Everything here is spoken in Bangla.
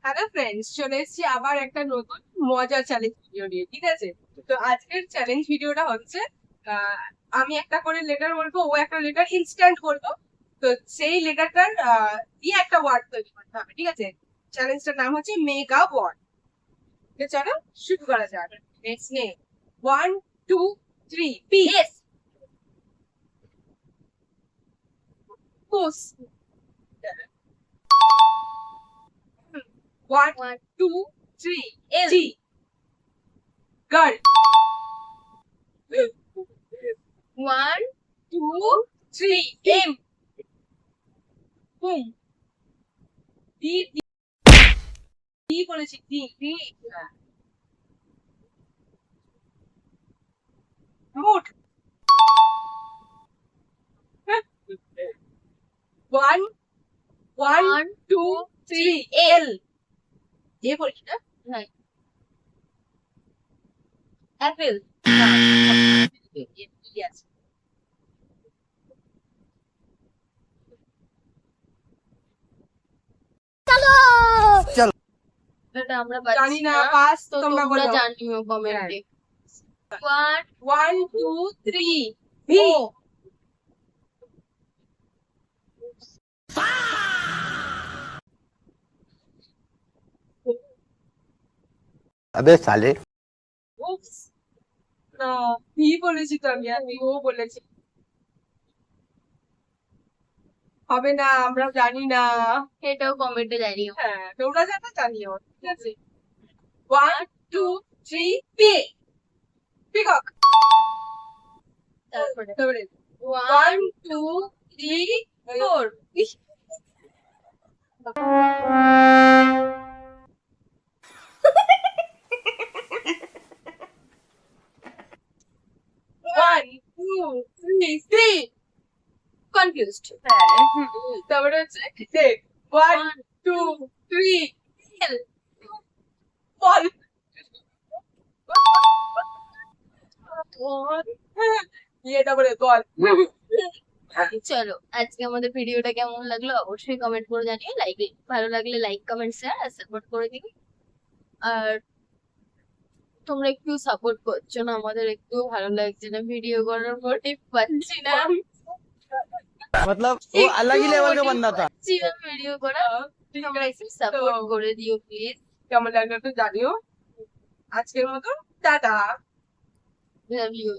হ্যালো ফ্রেন্ডস, চলে এসেছি আবার একটা নতুন মজার চ্যালেঞ্জ ভিডিও নিয়ে। ঠিক আছে, তো আজকের চ্যালেঞ্জ ভিডিওটা হচ্ছে আহ, আমি একটা করে লেটার বলবো, ও একটা লেটার ইনস্ট্যান্ট বলবো। তো সেই লেটারটার দিয়ে একটা ওয়ার্ড তৈরি করতে হবে। ঠিক আছে, চ্যালেঞ্জটার নাম হচ্ছে মেগা ওয়ার্ড। চলো শুরু করা যাক। নেক্সট নে 1 2 3 পি। Yes. পুস। 1 One. 2 3 L. জি। গার্ল। 1 2 3 M. হুম। ডি ডি বলেছি, ডি ডি। মুড। 1 1 1 2 3 L. এল। এ বলিস না। Right. Apple. Yes. এটা আমরা জানি পাচ্ছি না, না। পাস। তো তোমরা তোমরা বলো। জানিও কমেন্টে। 1 1 2 3 ভি। O. अबे साले উপস। না, ভি বলেছি তো আমি ও বলেছি। হবে না, আমরা জানি না। এটাও কমেন্টে জানিও। হ্যাঁ, তোমরা জানো জানিও। ঠিক আছে, 1 2 3 পি। পিকক। তারপরে তারপরে 1 1 2 3 4। 1 2 3 3। কনফিউজড। হ্যাঁ, তারপরে হচ্ছে 1 2 3 L. বল। এটা বলে বল। চলো, আজকে আমাদের ভিডিওটা কেমন লাগলো অবশ্যই কমেন্ট করে জানিও। ভালো লাগলে লাইক কমেন্ট শেয়ার আর সাপোর্ট করে দিও। আর তোমরা একটু সাপোর্ট করছো না, আমাদের একটু ভালো লাগছে না, ভিডিও করার মোটিভ পাচ্ছি না। मतलब वो अलग ही लेवल का बंदा था। পাচ্ছি না ভিডিও করা। তোমরা একটু সাপোর্ট করে দিও প্লিজ। কেমন লাগলো একটু জানিও। আজকের মতো টাটা। Love you.